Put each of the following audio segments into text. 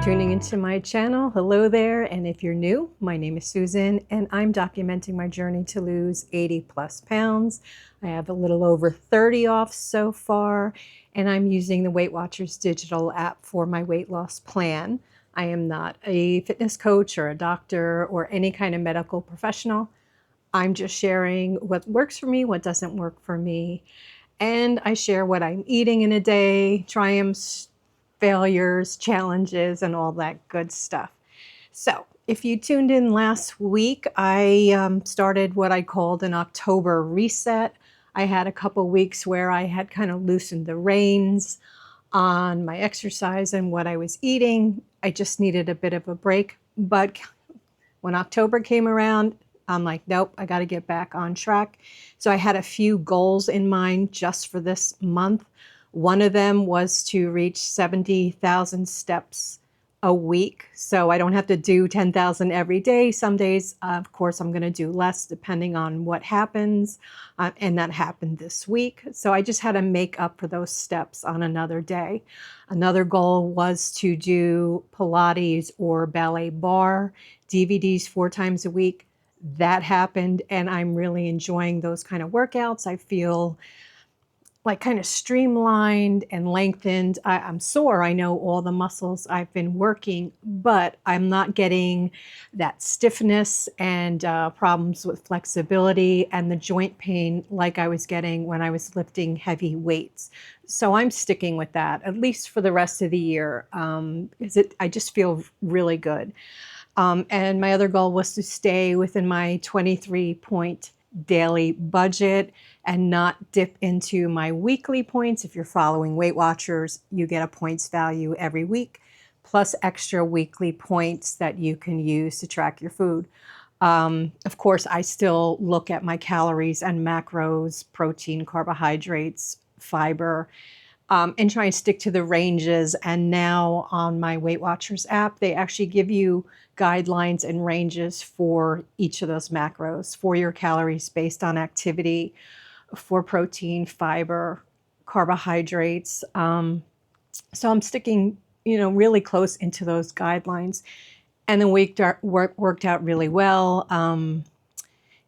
tuning into my channel. Hello there, and if you're new, my name is Susan, and I'm documenting my journey to lose 80 plus pounds. I have a little over 30 off so far, and I'm using the Weight Watchers digital app for my weight loss plan. I am not a fitness coach or a doctor or any kind of medical professional. I'm just sharing what works for me, what doesn't work for me, and I share what I'm eating in a day, triumphs, failures, challenges, and all that good stuff. So if you tuned in last week, I started what I called an October reset. I had a couple weeks where I had kind of loosened the reins on my exercise and what I was eating. I just needed a bit of a break. But when October came around, I'm like, nope, I got to get back on track. So I had a few goals in mind just for this month. One of them was to reach 70,000 steps a week. So I don't have to do 10,000 every day. Some days, of course, I'm going to do less depending on what happens. And that happened this week. So I just had to make up for those steps on another day. Another goal was to do Pilates or Ballet Barre DVDs 4 times a week. That happened, and I'm really enjoying those kind of workouts. I feel like kind of streamlined and lengthened. I'm sore. I know all the muscles I've been working, but I'm not getting that stiffness and problems with flexibility and the joint pain like I was getting when I was lifting heavy weights. So I'm sticking with that, at least for the rest of the year. I just feel really good. And my other goal was to stay within my 23-point daily budget and not dip into my weekly points. If you're following Weight Watchers, you get a points value every week, plus extra weekly points that you can use to track your food. Of course, I still look at my calories and macros, protein, carbohydrates, fiber, and try and stick to the ranges. And now on my Weight Watchers app, they actually give you guidelines and ranges for each of those macros, for your calories based on activity, for protein, fiber, carbohydrates. So I'm sticking, really close into those guidelines. And the week worked out really well.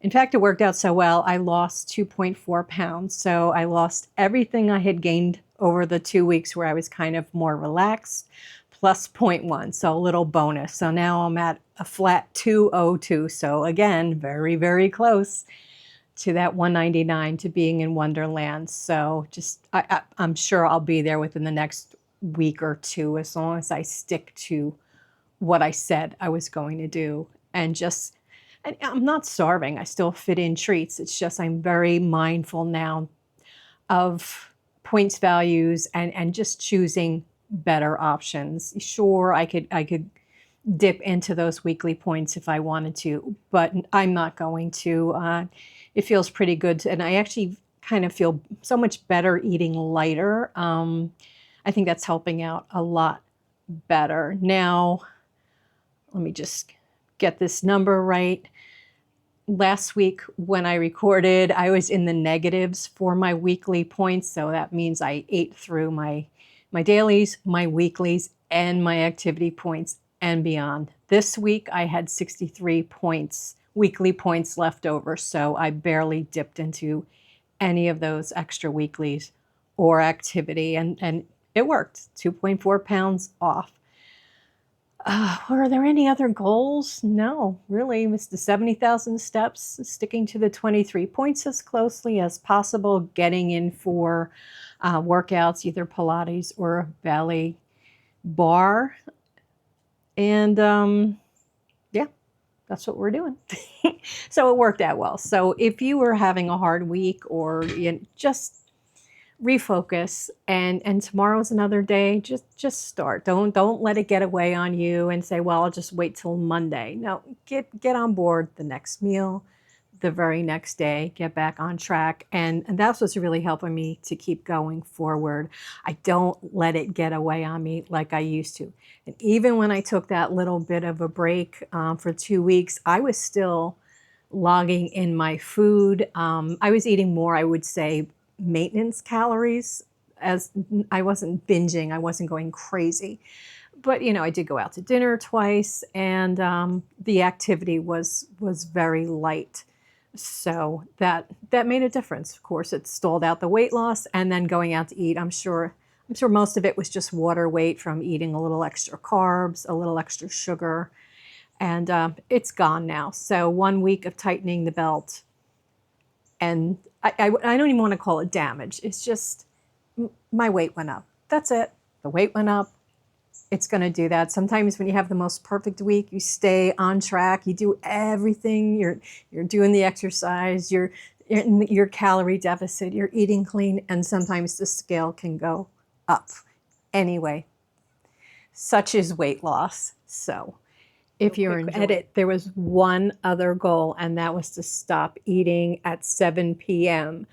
In fact, it worked out so well, I lost 2.4 pounds. So I lost everything I had gained over the 2 weeks where I was kind of more relaxed, plus 0.1, so a little bonus. So now I'm at a flat 202. So again, very, very close to that 199, to being in Wonderland. So I'm sure I'll be there within the next week or two, as long as I stick to what I said I was going to do. And I'm not starving. I still fit in treats. It's just I'm very mindful now of points values and just choosing better options. Sure, I could dip into those weekly points if I wanted to, but I'm not going to. It feels pretty good, and I actually kind of feel so much better eating lighter. I think that's helping out a lot better. Now, let me just get this number right. Last week when I recorded, I was in the negatives for my weekly points. So that means I ate through my dailies, my weeklies, and my activity points and beyond. This week I had 63 points, weekly points left over. So I barely dipped into any of those extra weeklies or activity. And it worked, 2.4 pounds off. Were there any other goals? No, really. It was the 70,000 steps, sticking to the 23 points as closely as possible, getting in for workouts, either Pilates or Ballet Barre. And yeah, that's what we're doing. So it worked out well. So if you were having a hard week, or just refocus, and tomorrow's another day, just start. Don't let it get away on you and say, well, I'll just wait till Monday. No, get on board the next meal, the very next day, get back on track. And that's what's really helping me to keep going forward. I don't let it get away on me like I used to. And even when I took that little bit of a break for 2 weeks, I was still logging in my food. I was eating more, I would say, maintenance calories, as I wasn't binging, I wasn't going crazy. but you know, I did go out to dinner twice, and the activity was very light. So that made a difference. Of course, it stalled out the weight loss, and then going out to eat, I'm sure most of it was just water weight from eating a little extra carbs, a little extra sugar, and it's gone now. So 1 week of tightening the belt, and I don't even want to call it damage. It's just my weight went up. That's it. The weight went up. It's going to do that. Sometimes when you have the most perfect week, you stay on track. You do everything. You're doing the exercise. You're in your calorie deficit. You're eating clean, and sometimes the scale can go up. Anyway, such is weight loss. So if you're in edit, there was one other goal, and that was to stop eating at 7 p.m.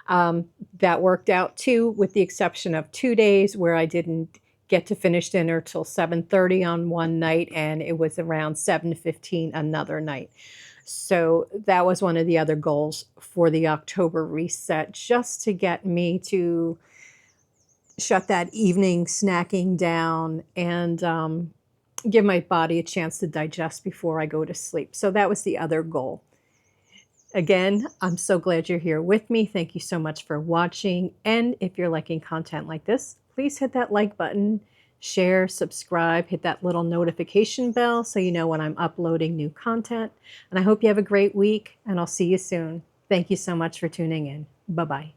That worked out too, with the exception of 2 days where I didn't get to finish dinner till 7:30 on one night, and it was around 7:15 another night. So that was one of the other goals for the October reset, just to get me to shut that evening snacking down and give my body a chance to digest before I go to sleep. So that was the other goal. Again, I'm so glad you're here with me. Thank you so much for watching. And if you're liking content like this, please hit that like button, share, subscribe, hit that little notification bell so you know when I'm uploading new content. And I hope you have a great week, and I'll see you soon. Thank you so much for tuning in. Bye-bye.